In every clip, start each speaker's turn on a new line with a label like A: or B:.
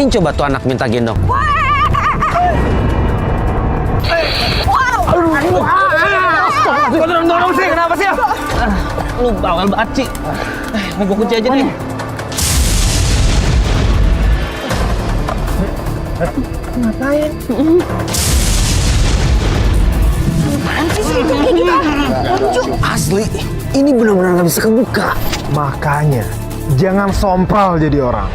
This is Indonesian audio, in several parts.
A: Ngapain coba tuh anak minta gendong?
B: Kok dorong sih? Kenapa sih?
A: Lu bawel banget, Ci. Mau gua kunci aja deh.
B: Ngapain?
A: Asli, ini benar-benar nggak bisa kebuka.
B: Makanya, jangan sompral jadi orang.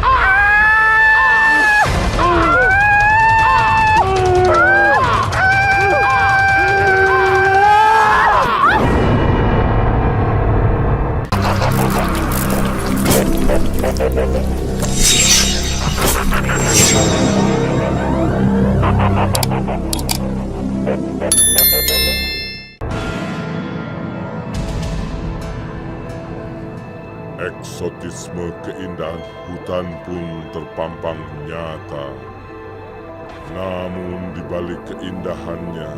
C: Eksotisme keindahan hutan pun terpampang nyata. Namun di balik keindahannya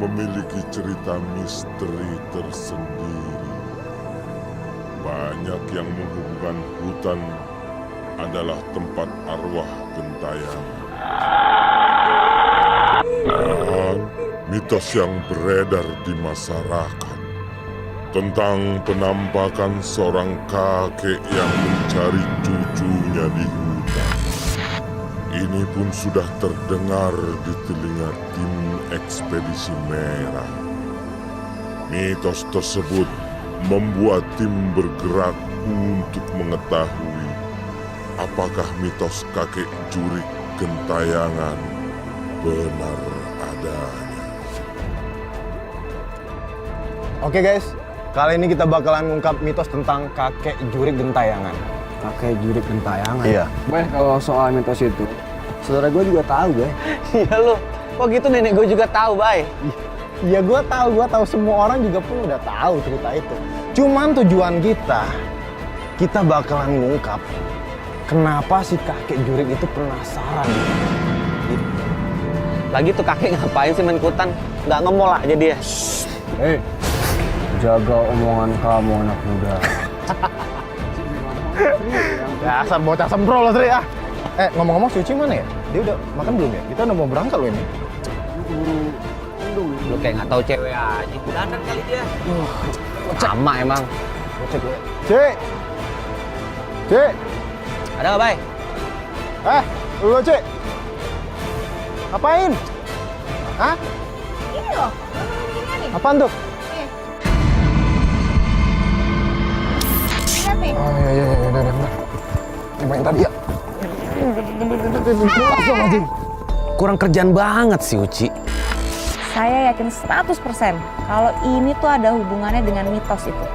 C: memiliki cerita misteri tersendiri. Banyak yang menghubungkan hutan adalah tempat arwah gentayangan. Dan mitos yang beredar di masyarakat tentang penampakan seorang kakek yang mencari cucunya di hutan. Ini pun sudah terdengar di telinga tim ekspedisi merah. Mitos tersebut membuat tim bergerak untuk mengetahui apakah mitos kakek jurik gentayangan benar adanya.
B: Oke guys, kali ini kita bakalan ngungkap mitos tentang kakek jurik gentayangan.
D: Kakek jurik gentayangan.
B: Iya.
D: Boy, kalau soal mitos itu, saudara gue juga tahu, Boy.
A: Iya lu, kok gitu nenek gue juga tahu, Bay.
B: Ya gue tahu semua orang juga pun udah tahu cerita itu. Cuman tujuan kita bakalan ngungkap kenapa si kakek jurik itu penasaran.
A: Lagi tuh kakek ngapain sih main hutan? Nggak ngemol aja dia.
D: Jaga omongan kamu, anak muda.
B: Dasar bocah semprol lo, Sri, ah. Ngomong-ngomong Suci mana ya? Dia udah makan belum ya? Kita udah mau berangkat loh ini.
A: Lu kayak nggak tahu cewek aja. Dandan kali dia. Sama emang.
B: Cek gue. Cek! Cek!
A: Ada nggak, Bay?
B: Lu Cek! Ngapain? Hah?
E: Ini loh, ini nih.
B: Apaan tuh?
E: Lihat nih.
B: Oh iya, udah. Yang main tadi ya. Langsung aja.
A: Kurang kerjaan banget sih, Uci.
E: Saya yakin 100% kalau ini tuh ada hubungannya dengan mitos itu.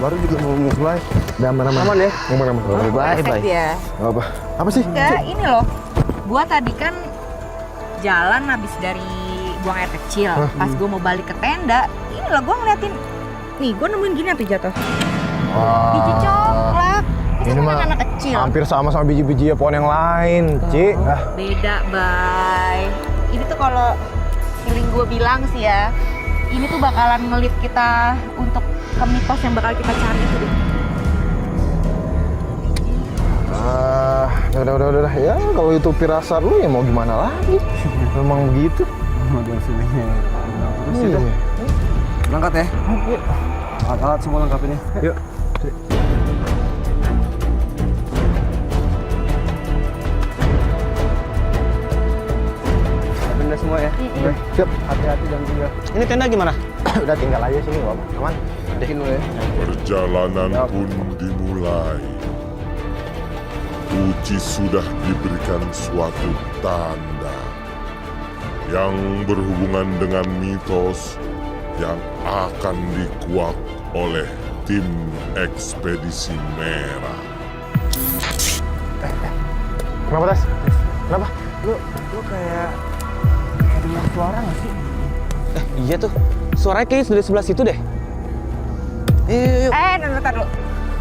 B: Baru juga mau mulai. Aman ya? Aman.
A: Bye,
E: Perfect ya.
B: Gak apa. Apa sih?
E: Enggak, ini loh. Gua tadi kan jalan habis dari buang air kecil. Pas gua mau balik ke tenda, ini loh gua ngeliatin. Nih, gua nemuin gini apa jatuh. Biji coklat. Itu kan anak kecil.
B: Hampir sama biji-biji pohon yang lain, Ci.
E: Beda, Bay. Ini tuh kalau feeling gue bilang sih ya, ini tuh bakalan ngelit kita untuk ke mitos yang bakal kita cari itu deh.
B: Udah. Ya, kalau itu firasat lu ya mau gimana lagi? Memang begitu.
D: Model feelingnya.
B: Iya.
D: Berangkat ya. Alat-alat semua lengkap ini.
B: Yuk.
D: Benda semua ya.
B: Siap.
D: Hati-hati dan tinggal.
A: Ini tenda gimana?
B: Udah tinggal aja sini, gak apa. Aman.
D: Bikin dulu ya.
C: Perjalanan pun dimulai. Uci sudah diberikan suatu tanda yang berhubungan dengan mitos yang akan dikuak oleh tim ekspedisi merah.
B: Kenapa, Tas? Kenapa?
D: Lu kayak dengar suara nggak sih?
A: Iya tuh. Suaranya kayaknya dari sebelah situ deh. Yuk.
E: Ntar dulu.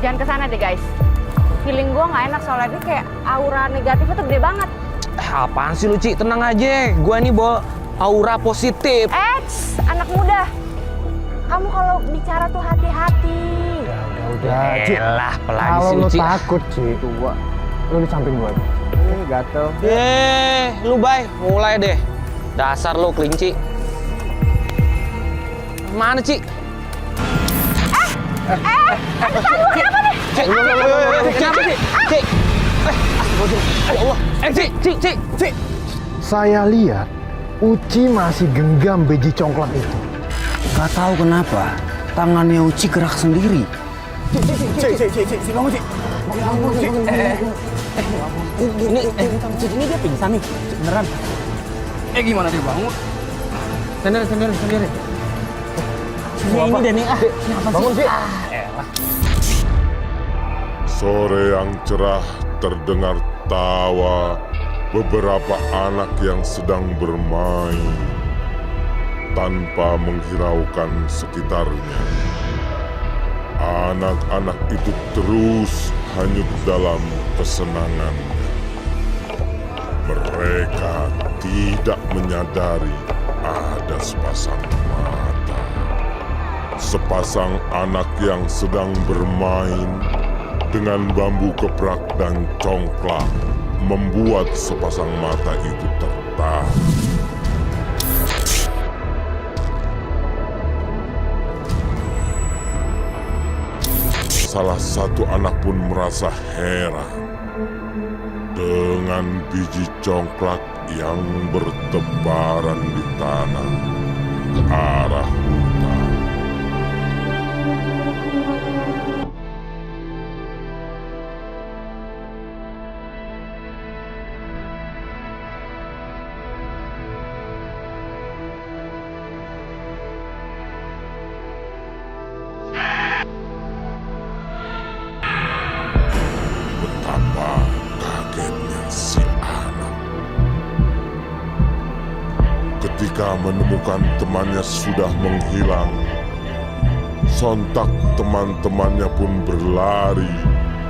E: Jangan kesana deh guys. Feeling gue nggak enak soalnya ini kayak aura negatifnya tuh gede banget.
A: Apaan sih lu, Ci? Tenang aja. Gua nih bawa aura positif.
E: Anak muda. Kamu kalau bicara tuh hati-hati.
B: Udah, Ci.
A: Elah, apalagi
B: Kalau
A: sih
B: lu
A: lu, Ci?
B: takut, Ci, lu di samping gua.
D: gatel.
A: Lu Bay, mulai deh. Dasar lu kelinci. Mana, Ci? Cik, kenapa, Ci? Ci. Ya Allah. Ci.
B: Saya lihat Uci masih genggam biji congklak itu.
D: Gak tahu kenapa tangannya Uci gerak sendiri.
A: Ini dia pingsan nih, beneran.
D: Gimana dia bangun?
A: Sendiri. Ini deh nih,
B: Bangun sih.
C: Sore yang cerah terdengar tawa beberapa anak yang sedang bermain tanpa menghiraukan sekitarnya. Anak-anak itu terus hanyut dalam kesenangan. Mereka tidak menyadari ada sepasang mata. Sepasang anak yang sedang bermain dengan bambu keprak dan congklak membuat sepasang mata itu tertahan. Salah satu anak pun merasa heran dengan biji congklak yang bertebaran di tanah ke arah hutan. Betapa kagetnya si anak ketika menemukan temannya sudah menghilang. Sontak teman-temannya pun berlari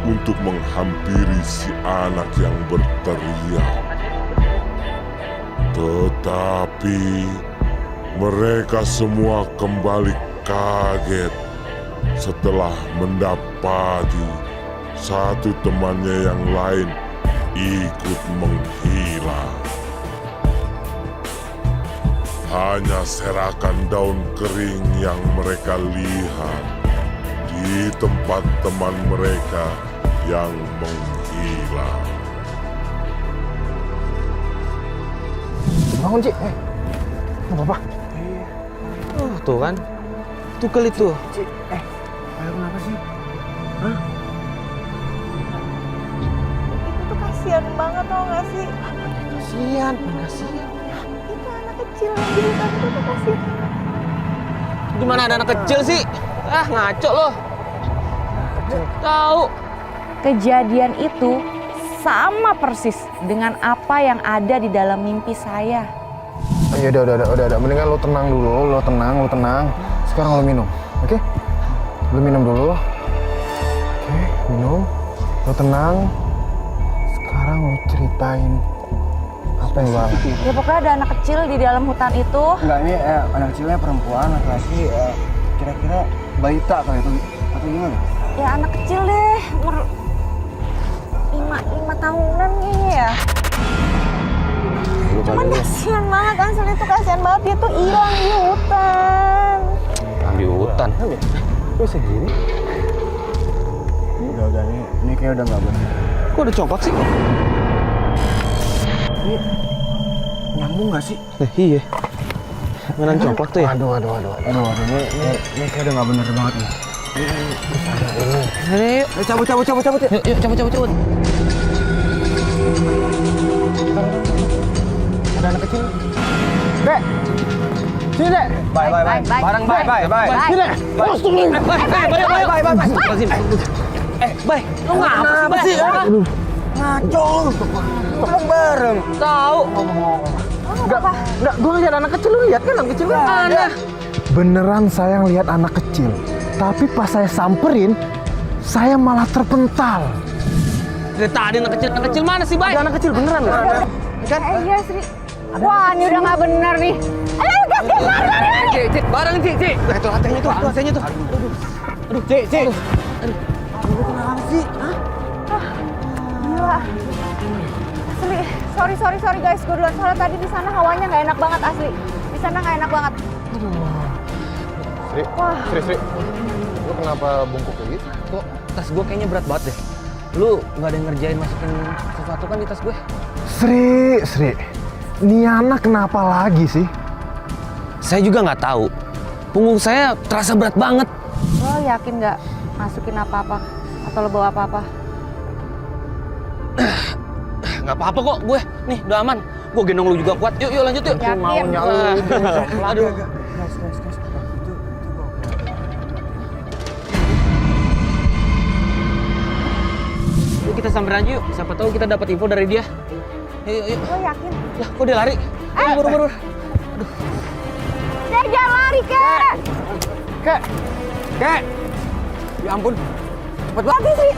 C: untuk menghampiri si anak yang berteriak. Tetapi mereka semua kembali kaget setelah mendapati satu temannya yang lain ikut menghilang. Hanya serakan daun kering yang mereka lihat di tempat teman mereka yang menghilang.
B: Bangun, Ci. Nggak apa-apa.
A: Tuh kan. Tuh kali tuh.
D: Ayo kenapa sih?
E: Itu tuh kasihan banget tau gak sih?
A: Kasian.
E: Itu anak kecil yang di hutan itu tuh kasihan.
A: Gimana ada anak kecil sih? Ngaco loh. Tahu.
E: Kejadian itu sama persis dengan apa yang ada di dalam mimpi saya.
B: Ya udah. Mendingan lo tenang dulu, lo tenang. Sekarang lo minum, oke? Lo minum dulu. Oke, minum. Lo tenang. Sekarang lo ceritain apa yang lo alami.
E: Ya pokoknya ada anak kecil di dalam hutan itu.
D: Enggak, ini anak kecilnya perempuan, laki-laki, kira-kira balita kali itu atau gimana?
E: Ya anak kecil deh, umur 5 tahunan kayaknya ya. Cuman kasihan banget, Ansel itu kasihan banget, dia tuh hilang di hutan.
A: Di hutan.
B: Kok segini?
D: Udah, ini kayak udah nggak benar.
A: Kok ada congklak sih?
D: Ini nyambung nggak sih?
A: Iya. Mainan congklak tuh ya?
B: Aduh.
D: Ini kayak udah nggak benar banget nih.
A: Ayo,
D: Cabut ya.
A: yuk, cabut.
B: Ada anak kecil. Dek! Sini, Dek!
D: Bye. Barang bye.
B: Sini, Dek!
A: Bay, lu ngapa sih, Bay?
D: Ngaco. Ngomong bareng.
A: Tahu.
B: Enggak, gua ngeliat anak kecil, lu lihat kan anak kecil kan?
A: Mana?
B: Beneran saya ngeliat anak kecil. Tapi pas saya samperin, saya malah terpental.
A: Dari tadi anak kecil mana sih, Bay?
B: Ada anak kecil beneran nggak?
E: Iya Sri. Wah ini udah nggak bener nih. Ayo gas
A: Cik, bareng, Cik. Itu hatenya tuh. Aduh, Cik.
E: Gila. Asli, sorry guys, gue duluan soalnya tadi di sana hawanya nggak enak banget asli. Di sana nggak enak banget.
B: Sri,
E: Wah.
B: Sri, lu kenapa bungkuk kayak gitu?
A: Kok tas gue kayaknya berat banget deh. Lu nggak ada yang ngerjain masukin sesuatu kan di tas gue?
B: Sri, ini anak kenapa lagi sih?
A: Saya juga nggak tahu. Punggung saya terasa berat banget.
E: Lo yakin nggak masukin apa-apa atau lo bawa apa-apa?
A: Nggak apa-apa kok gue. Nih udah aman. Gue gendong lu juga kuat. Yuk lanjut yuk.
E: Yakin?
B: Maunya lu.
A: Aduh.
D: Guys.
A: Yuk kita samperin aja yuk. Siapa tahu kita dapat info dari dia. Yuk.
E: Lo yakin?
A: Lah kok dia lari? Buru.
E: Dek, jangan lari, Kek!
A: Kek. Ya ampun. Cepet banget.
E: Lagi sih!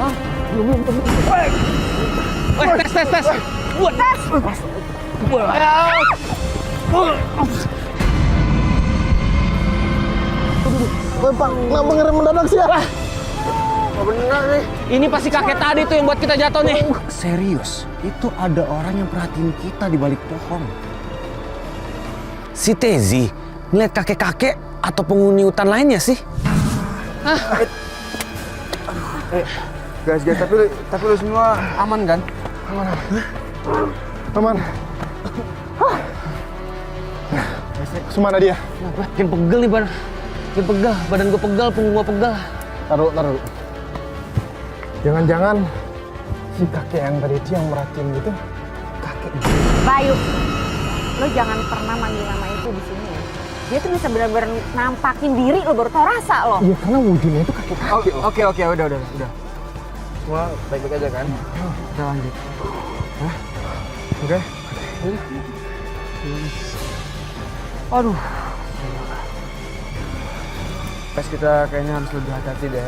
A: Belum. Tes. Buat.
E: Tes!
B: Pak, kenapa ngerem mendadak sih ya?
A: Bener nih. Ini pasti kakek tadi tuh yang buat kita jatuh nih.
D: Serius, itu ada orang yang perhatiin kita di balik pohon.
A: Si Tezi ngeliat kakek-kakek atau penghuni hutan lainnya sih?
D: Guys, tapi lu semua aman kan?
B: Aman. Semana dia?
A: Makin pegel nih badan. Makin pegel, badan gue pegel, punggung gue pegel.
B: Taruh. Jangan-jangan si kakek yang tadi itu yang merhatiin gitu, kakek.
E: Bayu, lo jangan pernah manggil nama itu di sini ya. Dia tuh bisa benar-benar nampakin diri lo baru tau rasa lo.
B: Iya, karena wujudnya itu kakek-kakek.
D: Oke, udah. Semua baik-baik aja kan? Kita lanjut.
B: Oke.
D: Aduh. Guys, kita kayaknya harus lebih hati-hati deh.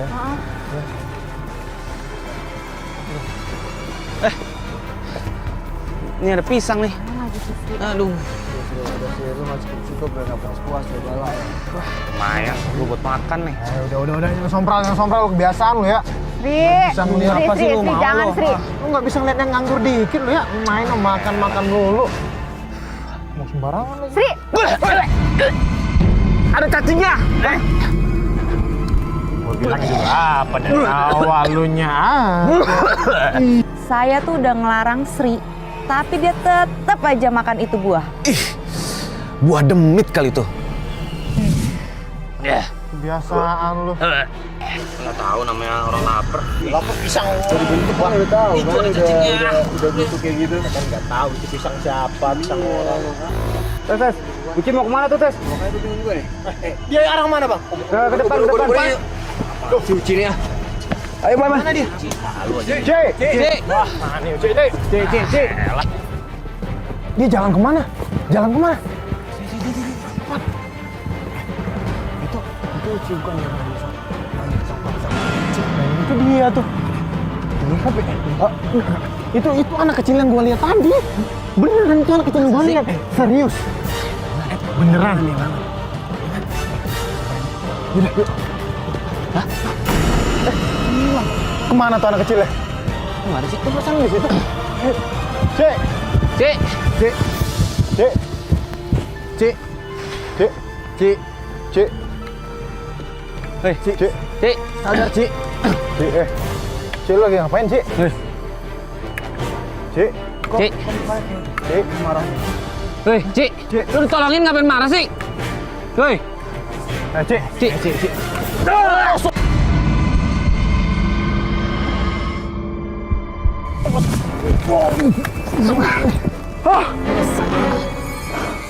A: Ini ada pisang nih. Aduh.
D: Udah sih, lu masih cukup udah nggak puas ya bala ya.
A: Lumayan, gue buat makan nih.
B: Udah, jangan sompral, kebiasaan lu ya.
E: Sri, jangan Sri.
B: Lu nggak bisa ngeliat yang nganggur dikit lu ya, main makan dulu. Mau sembarangan lagi.
E: Sri!
A: Ada cacingnya.
B: Gua bilang juga apa dari awal lu nya.
E: Saya tuh udah ngelarang Sri, tapi dia tetap aja makan itu buah.
A: Buah demit kali tuh. Ya.
B: Kebiasaan lu.
A: Nggak tahu namanya orang lapar.
B: Lapar pisang.
D: Bang udah tahu,
A: Itu
D: Bang
A: ada cacingnya.
D: udah busuk kayak gitu.
B: Kan nggak tahu itu pisang siapa, pisang orang.
D: Tes, Bucin mau kemana tuh, Tes? Makanya tuh bingung gue nih.
B: Dia arah mana, Bang?
D: Ke depan. Si Bucin ya. Ayo, Bang. Mana dia?
B: C. Wah, mana nih C. Dia jalan kemana? Itu C bukan yang itu dia tuh. Itu anak kecil yang gua lihat tadi. Beneran itu anak kecil yang gua lihat. Serius. Beneran. Yuk. Hah? Kemana tuh anak kecilnya?
A: Nggak ada sih.
B: Itu pasang di situ. C.
A: Hei, Cik.
B: Sadar, Ci. Ci, lu lagi ngapain, Ci? Ci. Marah.
A: Hei, Cik. Lu ditolongin ngapain marah sih? Hei.
B: Ci.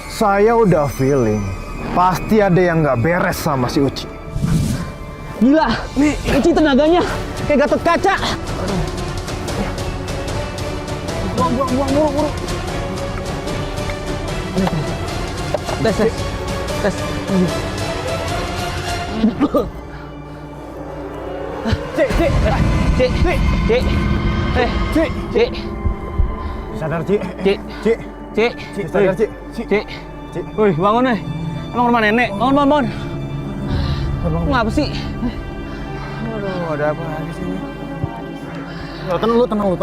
B: Saya udah feeling pasti ada yang nggak beres sama si Uci.
A: Gila, nih Uci tenaganya kayak Gatot Kaca.
B: Buang, buru.
A: Tes. Cik.
B: Sadar, Ci.
A: Cik.
B: Sadar, Ci.
A: Wih, bangun nih. Emang rumah nenek? Bangun. Ngapa sih?
D: Aduh, ada apa lagi sih ini?
B: Tenang.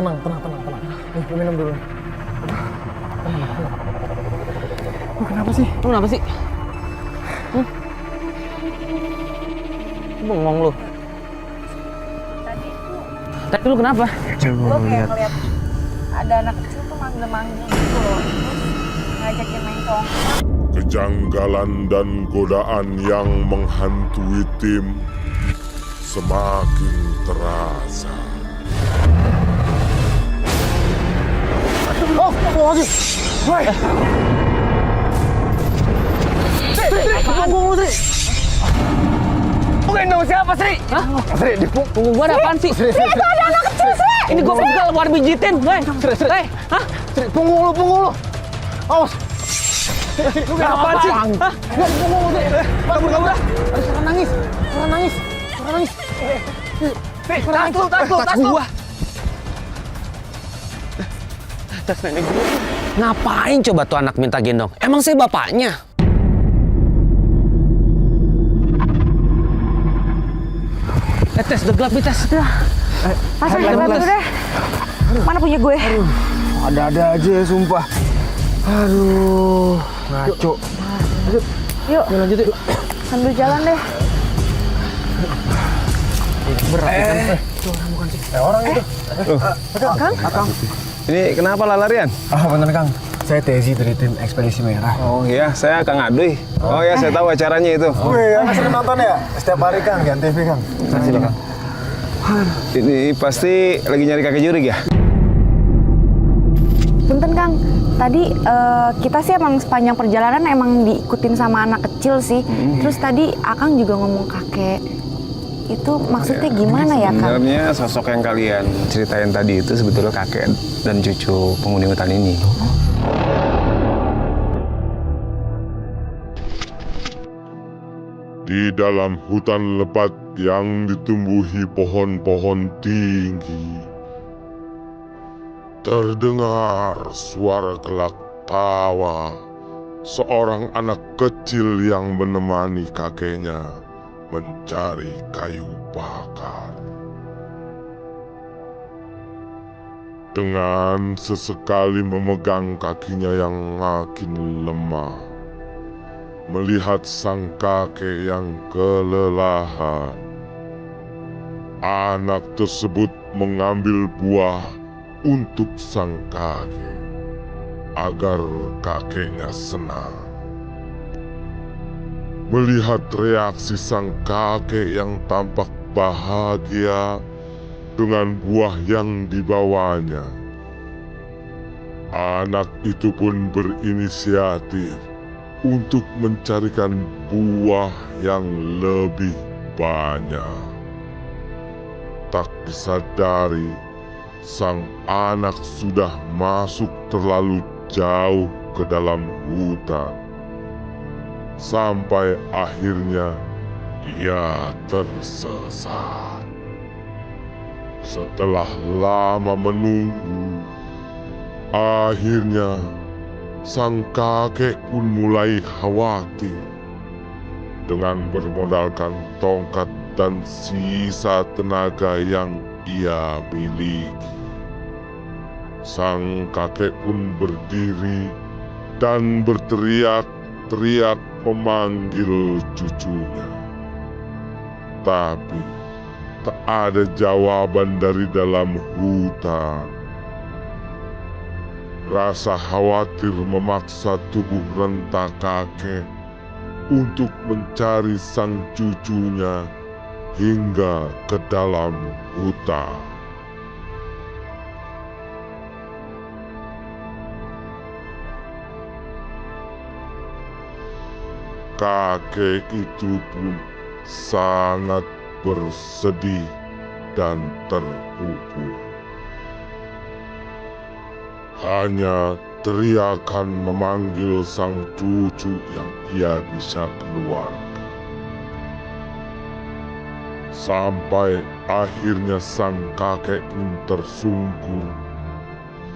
B: Nih, lu minum dulu. Kenapa sih?
A: Lu kenapa sih? Bengong lu. Tadi lu kenapa?
E: Gue kayak ngeliat ada anak kecil tuh manggil-manggil gitu loh. Terus ngajakin main congklak.
C: Kejanggalan dan godaan yang menghantui tim semakin terasa.
B: Oh, lagi. Woi. Tunggu lu, Sri.
A: Lu gendong siapa, Sri? Hah?
B: Sri, di
A: Punggung gua ada apaan sih?
E: Sri, itu ada anak kecil, Sri!
A: Ini gua pegal, gua pijitin. Woi,
B: Sri.
A: hah?
B: Sri, punggung lu. Awas.
A: Lu gendong apaan sih? Hah?
B: Nggak, punggung lu, Sri. Kabur. Ada suara nangis.
A: Sri, tas lu. Tas nenek gua. Ngapain coba tuh anak minta gendong? Emang saya bapaknya? Tes, udah gelap nih, Tes.
E: Pasang gelap dulu deh. Mana punya gue?
D: Ada-ada aja ya, sumpah. Aduh, ngaco.
E: Yuk,
A: Lanjut yuk.
E: sambil jalan deh.
A: Berat kan?
B: Orang itu.
E: Kang?
F: Ini kenapa larian?
D: Bener Kang, saya Tezi dari tim Ekspedisi Merah.
F: Oh iya, saya Kang Aduy. Oh ya, saya tahu acaranya itu.
B: Wih, sering nonton ya? Setiap hari Kang, di Antv Kang.
F: Ini pasti lagi nyari kakek jurig ya?
E: Punten Kang, tadi kita sih emang sepanjang perjalanan emang diikutin sama anak kecil sih. Terus tadi Akang juga ngomong kakek. Itu maksudnya gimana ya Kang?
F: Sebenarnya sosok yang kalian ceritain tadi itu sebetulnya kakek dan cucu penghuni hutan ini.
C: Di dalam hutan lebat yang ditumbuhi pohon-pohon tinggi, terdengar suara gelak tawa seorang anak kecil yang menemani kakeknya mencari kayu bakar. Dengan sesekali memegang kakinya yang makin lemah, melihat sang kakek yang kelelahan, anak tersebut mengambil buah untuk sang kakek agar kakeknya senang. Melihat reaksi sang kakek yang tampak bahagia dengan buah yang dibawanya, anak itu pun berinisiatif untuk mencarikan buah yang lebih banyak. Tak disadari, sang anak sudah masuk terlalu jauh ke dalam hutan. Sampai akhirnya ia tersesat. Setelah lama menunggu, akhirnya sang kakek pun mulai khawatir. Dengan bermodalkan tongkat dan sisa tenaga yang ia miliki, sang kakek pun berdiri dan berteriak-teriak memanggil cucunya. Tapi tak ada jawaban dari dalam hutan. Rasa khawatir memaksa tubuh renta kakek untuk mencari sang cucunya hingga ke dalam hutan. Kakek itu pun sangat bersedih dan terpukul. Hanya teriakan memanggil sang cucu yang ia bisa keluarkan. Sampai akhirnya sang kakek pun tersungkur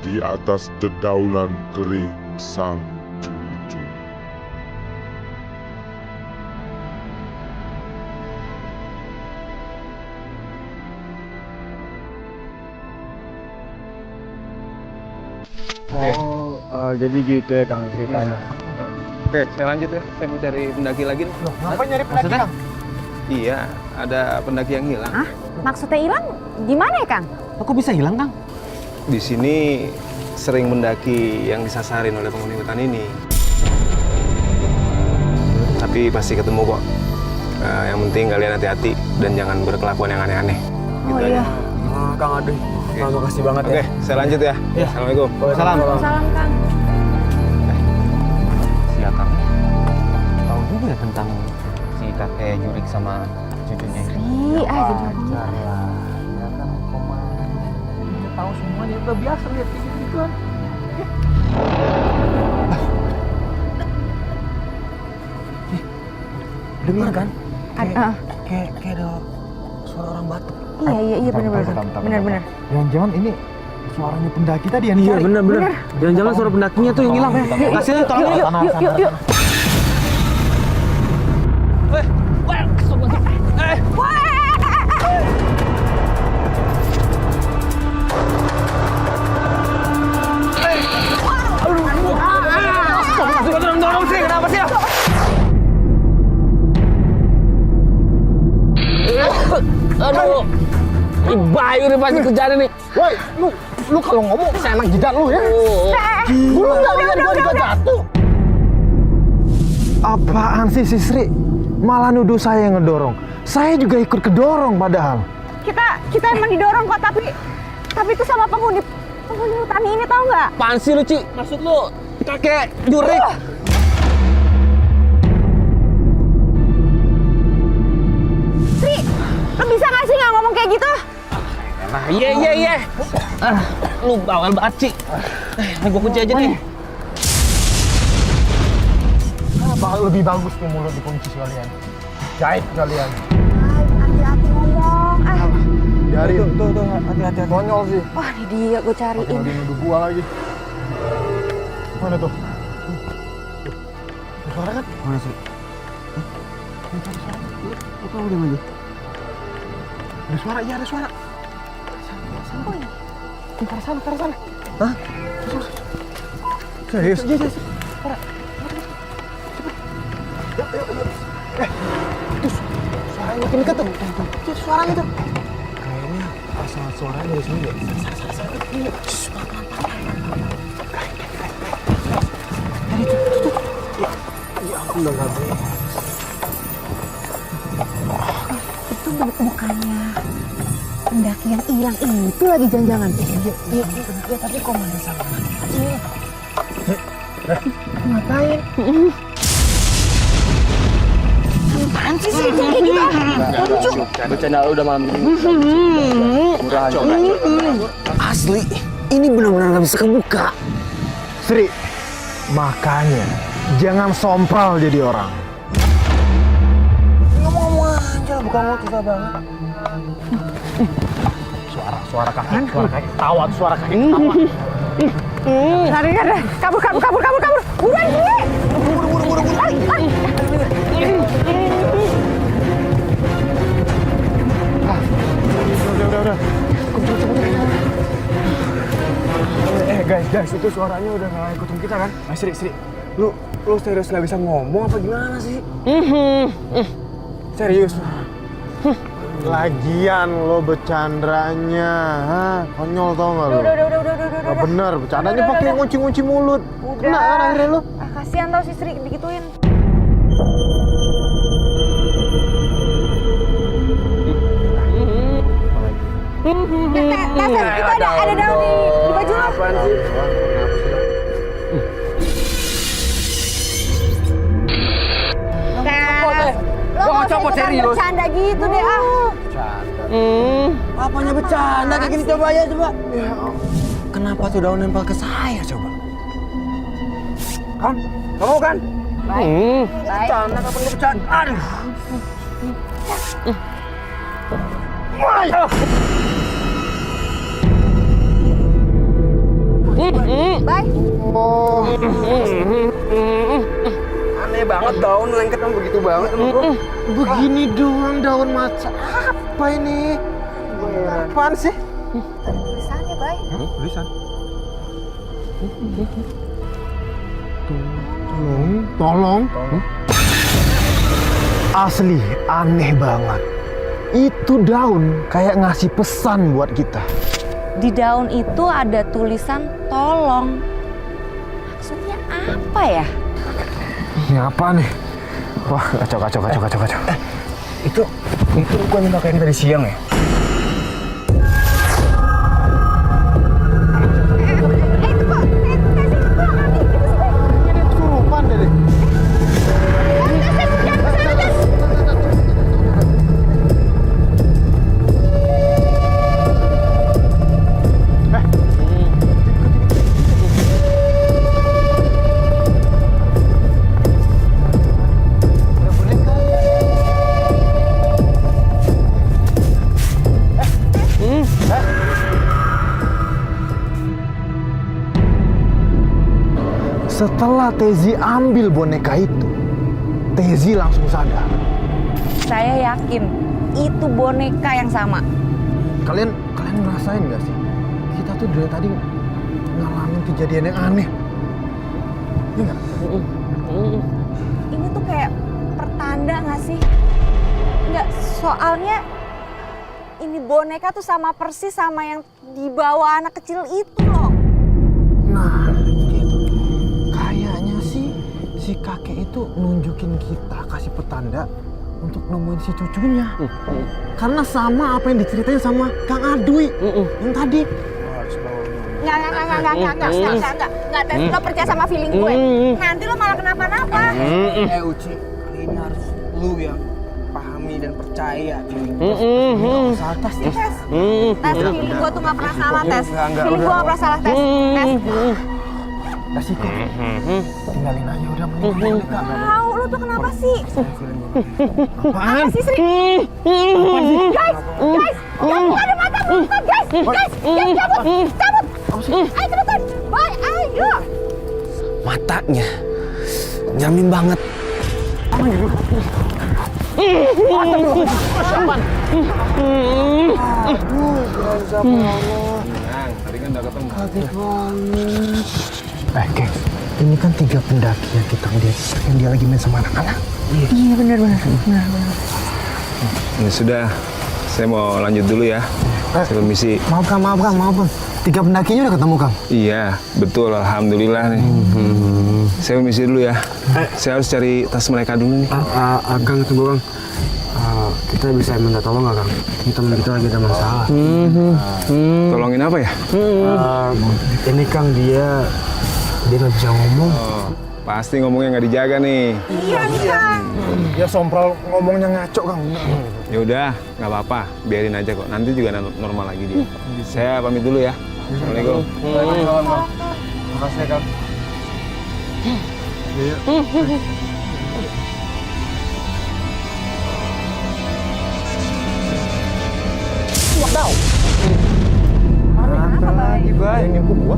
C: di atas dedaunan kering sang cucu.
D: Oh, jadi gitu ya Kang ceritanya.
F: Oke, saya lanjut ya. Saya mau cari pendaki lagi nih.
B: Ngapain nyari pendaki, Kang?
F: Iya, ada pendaki yang hilang.
G: Hah? Maksudnya hilang gimana ya, Kang?
A: Kok bisa hilang, Kang?
F: Di sini sering mendaki yang disasarin oleh penghuni hutan ini. Tapi pasti ketemu kok. Yang penting kalian hati-hati dan jangan berkelakuan yang aneh-aneh.
G: Oh iya.
D: Kang Ade. Terima kasih banget
F: Oke, saya lanjut ya. Assalamualaikum.
A: Salam.
G: Salam, Kang.
A: Si Akang tahu juga ya tentang si kakek Jurik sama cucunya.
G: Ih, jadi
B: Wajar lah. Ya kan pemain. Tahu semuanya, udah biasa lihat kayak gitu-gituan.
D: Dengar kan?
G: Ada.
D: Kayak ada suara orang batuk.
G: Iya benar.
B: Jangan-jangan ini suaranya pendaki tadi yang
A: Iya
B: dicari.
A: bener. Jangan-jangan suara pendakinya tuh yang hilang. Kasih aja tolong.
G: Yuk.
A: Dorong sih, kenapa sih? Aduh, ini Bayu nih pasti kejar nih.
B: Woi, lu kalau ngomong seenak jidat lu ya. Lu nggak lihat gua juga jatuh. Apaan sih si Sri? Malah nuduh saya yang ngedorong. Saya juga ikut kedorong padahal.
G: Kita emang didorong kok, tapi itu sama penghuni hutan ini, tahu nggak?
A: Apaan sih lu, Ci? Maksud lu kakek Jurik?
G: Sri, lo bisa nggak sih nggak ngomong kayak gitu?
A: Nah, iya. Lu bawel banget, Ci. Ini gua kunci aja nih.
B: Lebih bagus nih mulut dikunci sekalian. Jahit kalian.
G: Hati-hati ngomong.
B: Dari
D: Tuh, hati-hati.
B: konyol sih.
G: Wah, ini dia gue cariin.
B: Lagi nuduh gua lagi. Mana tuh? Ada suara kan?
A: Mana sih? Apa udah maju?
B: Ada suara, iya ada suara. Ke arah sana.
A: Hah?
B: Serius? Iya. Itu suaranya makin dekat tuh. Itu suaranya tuh. Kayaknya asal suaranya dari sini deh. Ya ampun, udah nggak boleh.
G: Itu bukannya pendaki yang hilang itu lagi jangan-jangan.
B: Iya, tapi kok malah sama lagi kecil. Ngapain?
G: Apaan sih Sri kayak gitu? Lucu.
D: Bercanda lu udah malam ini. Murahan.
A: Asli, ini benar-benar nggak bisa kebuka.
B: Sri, makanya jangan sompral jadi orang.
D: Ngomong-ngomong aja lah, bukan mau susah banget.
B: Suara kakek tawa, suara kakek tawa.
G: Lari. Kabur. Buruan Sri. Buru. Lari.
B: Udah. Guys, itu suaranya udah nggak ikutin kita kan? Sri, lu serius nggak bisa ngomong apa gimana sih? Serius? Lagian lo bercandanya, konyol tau nggak lo?
G: Udah.
B: Gak bener, bercandanya pakai ngunci mulut. Kena kan akhirnya lo?
G: Kasihan tau si Sri digituin. Nasir, itu ada daun di baju lo.
D: Apaan sih?
G: Lo nggak usah ikutan bercanda gitu deh
D: Apanya bercanda kayak gini, coba. Kenapa tuh daun nempel ke saya coba? Kan? Kamu kan?
G: Baik.
D: Bercanda, kapan lu bercanda? Aduh.
G: Baik.
D: Aneh banget daun lengket yang begitu banget sama gua.
B: Begini doang daun maca. Apa ini? Apaan sih?
G: Tulisannya, Bay.
B: Tulisan. Tolong. Asli aneh banget. Itu daun kayak ngasih pesan buat kita.
E: Di daun itu ada tulisan tolong. Maksudnya apa ya?
B: Ini apa nih? Wah, kacau.
D: Itu bukan yang kayak tadi siang ya?
B: Kesurupan deh. Setelah Tezi ambil boneka itu, Tezi langsung sadar.
E: Saya yakin itu boneka yang sama.
B: Kalian ngerasain nggak sih? Kita tuh dari tadi ngalamin kejadian yang aneh. Iya nggak?
E: Ini tuh kayak pertanda nggak sih? Nggak, soalnya ini boneka tuh sama persis sama yang dibawa anak kecil itu loh.
B: Nah, gitu. Kayaknya sih si kakek itu nunjukin kita, kasih petanda untuk nemuin si cucunya. Karena sama apa yang diceritain sama Kang Adwi yang tadi.
E: Nggak, Tes, lo percaya sama feeling gue. Nanti lo malah kenapa-napa.
D: Uci, kali ini harus lu yang pahami dan percaya feeling
E: Tes, feeling gue tuh nggak pernah salah, Tes. Feeling gue nggak pernah salah, Tes.
B: Kasih kok. Tinggalin aja udah mending boneka.
E: Tahu lo tuh kenapa sih?
B: Apaan?
E: Apa sih, Sri? Guys, ada mata buka, guys, cabut. Ayo cepetan, boy, ayo.
A: Matanya nyamin banget.
F: Tadi kan udah ketemu.
B: Geng, ini kan 3 pendaki yang kita lihat yang dia lagi main sama anak-anak.
E: Iya, benar.
F: Ya sudah, saya mau lanjut dulu ya. Saya permisi.
B: Maaf Kang. 3 pendakinya udah ketemu Kang?
F: Iya, betul. Alhamdulillah nih. Saya permisi dulu ya. Saya harus cari tas mereka dulu nih.
D: Kang, tunggu Kang. Kita bisa minta tolong nggak Kang? Ini teman kita lagi ada masalah.
F: Tolongin apa ya?
D: Ini Kang, dia nggak bisa ngomong.
F: Pasti ngomongnya nggak dijaga nih.
E: Iya nih, Kang.
B: Dia sompral ngomongnya ngaco Kang.
F: Ya udah, nggak apa-apa. Biarin aja kok. Nanti juga normal lagi dia. Saya pamit dulu ya. Assalamualaikum.
D: Makasih Kang.
B: Apa lagi, Bay? Yang nipu gua?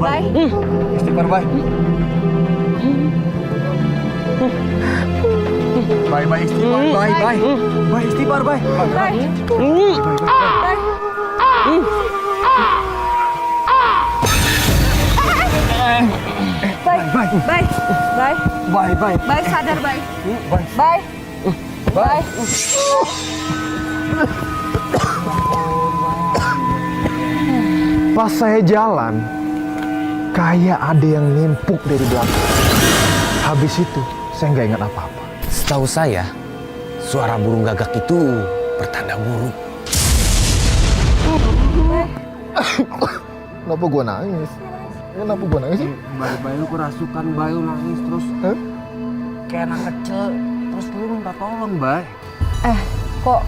B: Baik.
D: Istighfar, Bay. Bay, istighfar, Bay.
E: Baik, sadar, baik. Baik.
B: Pas saya jalan, kayak ada yang nimpuk dari belakang. Habis itu, saya nggak ingat apa-apa.
A: Setahu saya, suara burung gagak itu pertanda buruk.
B: Kenapa gua nangis? Sih?
D: Bayu kerasukan, Bayu nangis terus. Kayak anak kecil, terus lu minta tolong, Bay.
E: Kok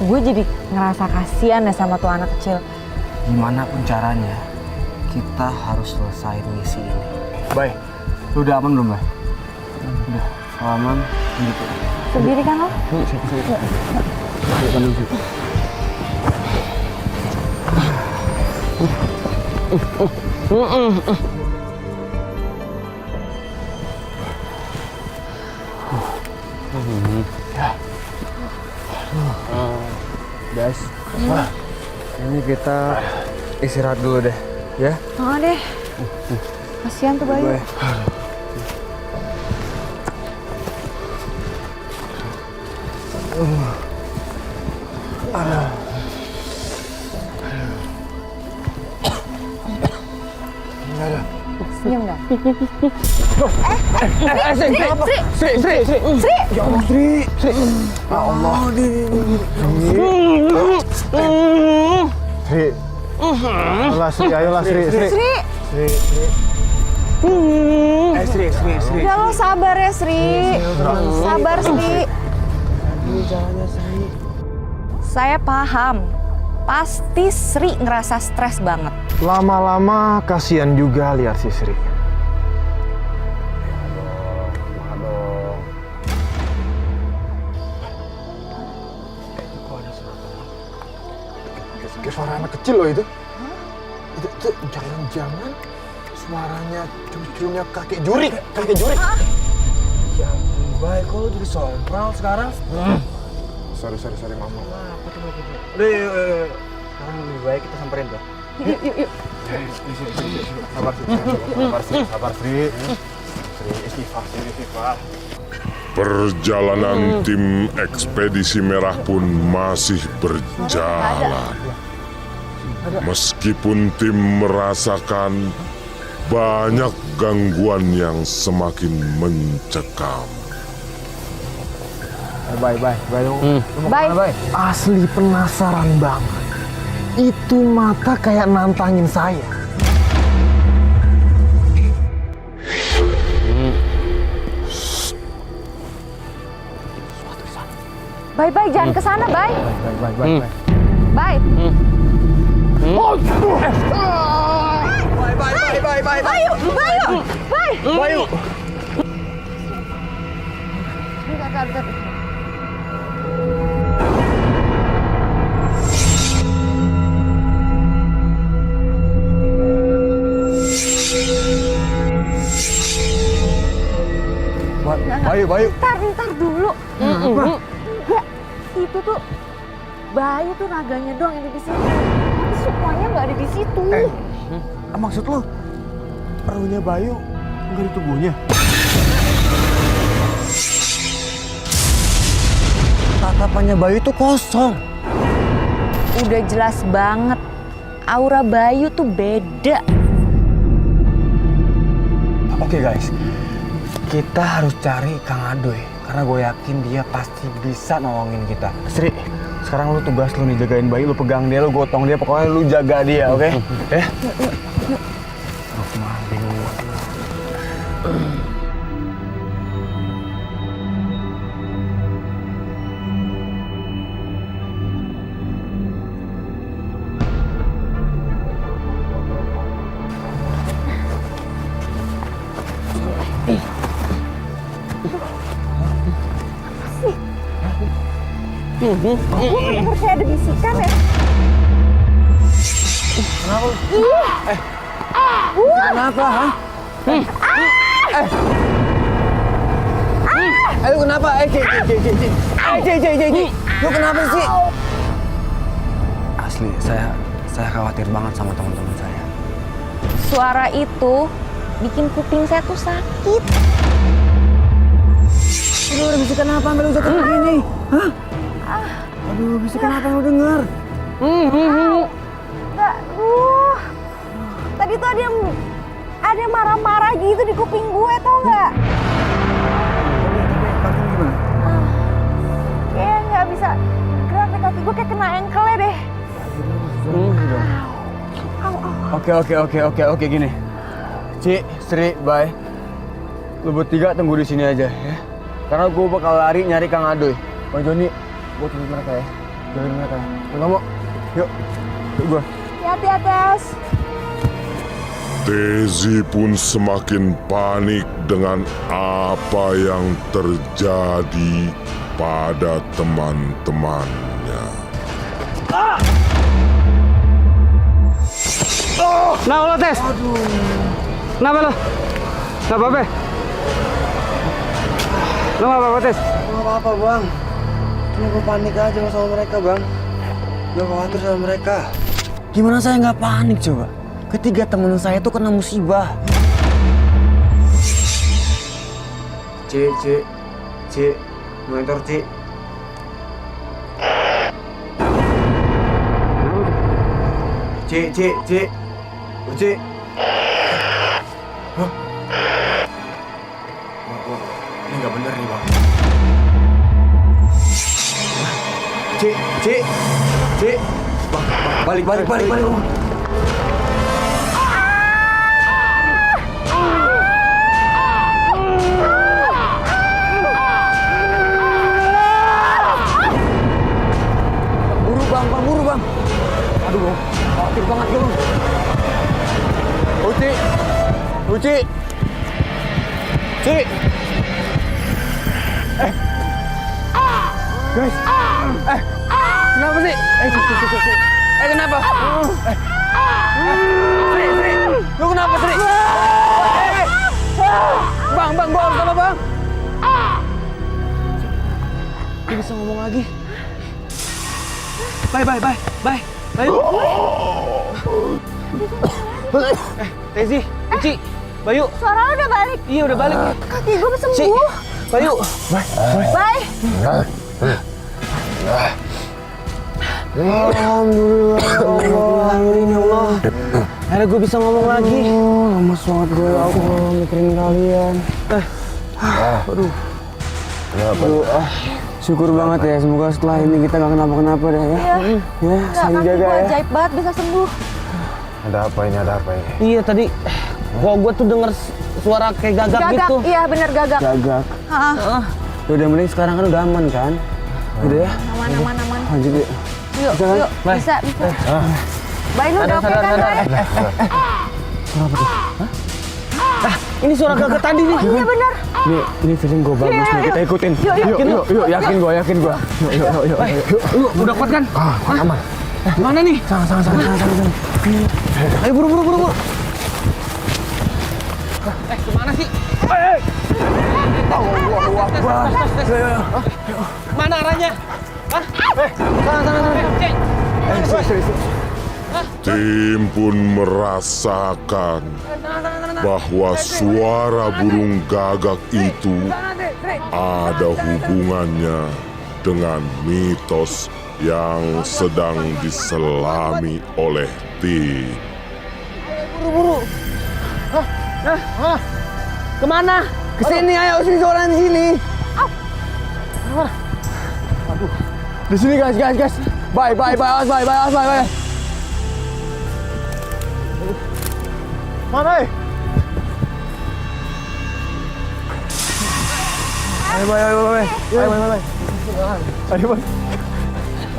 E: gue jadi ngerasa kasihan ya sama tuh anak kecil.
D: Gimana pun caranya, kita harus selesaiin misi ini. Bay, lu udah aman belum, Bay? Udah, aman gitu.
E: Sendiri kan lo?
D: Guys, ini kita istirahat dulu deh, ya?
E: Oh deh. Kasihan tuh Bayu.
D: Bye.
E: Senyum dong.
B: Sri. Ya Allah, Sri. Ya Allah. Sri. Ayolah, Sri. Ayolah, Sri.
G: Sri,
F: Sri.
G: udah lo sabar ya Sri. Sabar Sri.
E: Saya paham. Pasti Sri ngerasa stres banget.
B: Lama-lama kasihan juga lihat si Sri. Kayak suara anak kecil loh itu. Itu jangan-jangan suaranya cucunya kakek Jurik. Kakek Jurik.
D: Ya ampun, baik. Kok lu jadi sompral sekarang?
B: Sorry, mama.
D: Udah, yuk. Sekarang lebih baik kita samperin tuh.
G: Yuk.
B: Sabar, Sri. Sri, istighfar.
C: Perjalanan tim ekspedisi merah pun masih berjalan. Meskipun tim merasakan banyak gangguan yang semakin mencekam.
B: Bye.
G: Bye.
B: Asli penasaran banget. Itu mata kayak nantangin saya.
G: Bye, jangan kesana, bye. Bye.
B: Bayu.
G: Bentar.
B: Bayu.
G: Ntar dulu. Enggak, itu tuh Bayu tuh naganya doang yang ada di situ. Tapi semuanya nggak ada di situ.
B: Maksud lo, ruhnya Bayu nggak di tubuhnya? Tatapannya Bayu tuh kosong.
E: Udah jelas banget. Aura Bayu tuh beda.
D: Oke guys, kita harus cari Kang Adoy. Karena gue yakin dia pasti bisa nolongin kita.
B: Sri, sekarang lu tugas lu nih jagain Bayu, lu pegang dia, lu gotong dia, pokoknya lu jaga dia, oke? Ya?
G: Gue denger kayak ada bisikan ya.
D: Kenapa, ha? Lu kenapa? Lu kenapa sih? Asli, saya khawatir banget sama teman-teman saya.
E: Suara itu bikin kuping saya tuh sakit.
D: Lu udah bisikan apa sampai lu jatuh begini? Hah? Aduh, bisikan apa yang lu denger?
G: Enggak, tadi tuh ada marah-marah gitu di kuping gue, tau nggak? Kayak nggak bisa gerak nih, kaki gue kayak kena engkelnya deh.
D: Oke, gini. Ci, Sri, bye. Lu bertiga tunggu di sini aja ya. Karena gue bakal lari nyari Kang Adoy. Bang Joni, gue tunggu mereka ya. Jagain mereka ya. Lu mau? Yuk gue.
G: Hati-hati atas.
C: Tezi pun semakin panik dengan apa yang terjadi pada teman-temannya.
A: Nah, lo tes. Kenapa lo? Gak apa-apa? Lo gak apa-apa tes?
D: Gak apa-apa bang. Cuma gue panik aja sama mereka bang. Gak khawatir sama mereka. Gimana saya nggak panik coba? Ketiga teman saya tuh kena musibah. Cik, monitor Cik. Cik. Hah? Wah, ini nggak bener nih bang. Cik. Bang, balik. Buru bang. Aduh bang, khawatir banget gue. Uci. Cik. Guys. Kenapa sih? Cik. Kenapa? Sri. Lu kenapa, Sri? Bang, gua harus apa, Bang? Dia bisa ngomong lagi. Bye. Tezi, Uci, Bayu.
G: Suara lo udah balik.
A: Iya, udah balik.
G: Kaki gue sembuh.
A: Bayu.
G: Bye.
A: Alhamdulillah, ya Allah. Akhirnya gue bisa ngomong lagi. Lemes banget gue, ya Allah, mikirin kalian. Aduh.
D: Syukur banget ya, semoga setelah ini kita nggak kenapa-kenapa deh ya.
G: Iya.
D: Saling jaga ya.
G: Ajaib banget bisa sembuh.
B: Ada apa ini?
A: Iya, tadi kok gue tuh denger suara kayak gagak gitu.
G: Iya bener gagak.
D: Gagak. Udah mending sekarang kan udah aman kan? Udah ya?
G: Aman.
D: Lanjut yuk.
G: Yuk. Bisa. Bye lu udah oke kan, Bye?
A: Ini suara gagak tadi nih.
G: Iya bener.
D: Ini feeling gue bagus nih, kita ikutin. Yuk, yakin gue.
A: Yuk, udah kuat kan?
B: Aman.
A: Mana nih?
B: Sama.
A: Ayo buru. Kemana sih?
B: Allahu Akbar.
A: Mana arahnya? Hah? Sana.
C: Tim pun merasakan bahwa suara burung gagak itu ada hubungannya dengan mitos yang sedang diselami oleh tim.
A: Buru. Kemana?
D: Kesini, ayo sini suara di sini. Di sini guys. Bye.
B: Mana?
D: Ayo, bye.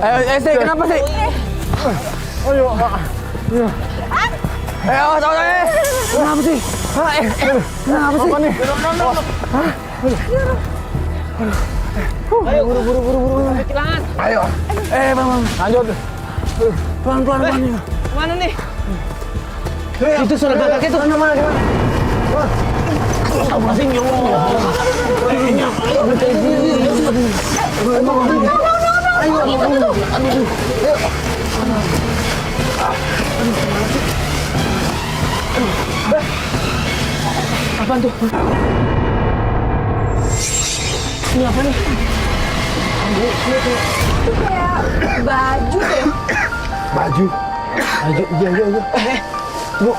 D: Ayo, Sri, kenapa sih?
B: Ayo.
D: Awas. Kenapa sih? Kenapa sih?
B: Apa nih?
A: Ayo buru. Kehilangan.
B: Ayo.
D: Bang.
B: Lanjut.
D: Pelan-pelan.
A: Kemana nih? Itu suara gagak itu.
B: Mana?
A: Apaan tuh? Ini apa nih?
G: Itu kayak baju deh.
B: Baju. Iya.
A: Tunggu,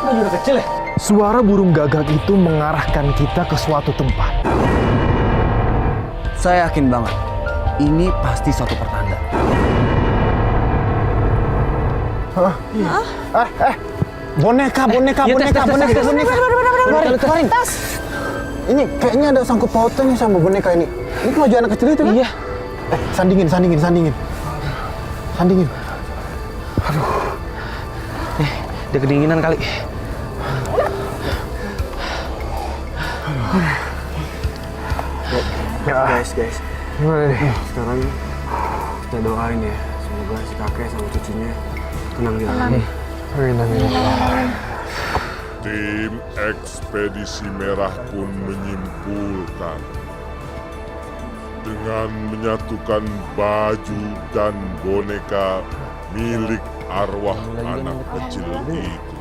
A: baju udah kecil ya?
B: Suara burung gagak itu mengarahkan kita ke suatu tempat.
D: Saya yakin banget, ini pasti suatu pertanda.
B: Boneka. Keluarin. Ini kayaknya ada sangkut pautnya nih sama boneka ini. Ini baju anak kecil itu kan?
A: Iya.
B: Sandingin.
A: Aduh. Dia kedinginan kali.
D: Guys.
B: Gimana nih?
D: Sekarang kita doain ya, semoga si kakek sama cucunya tenang di dalam.
B: Amin.
C: Tim ekspedisi merah pun menyimpulkan dengan menyatukan baju dan boneka milik arwah anak kecil itu.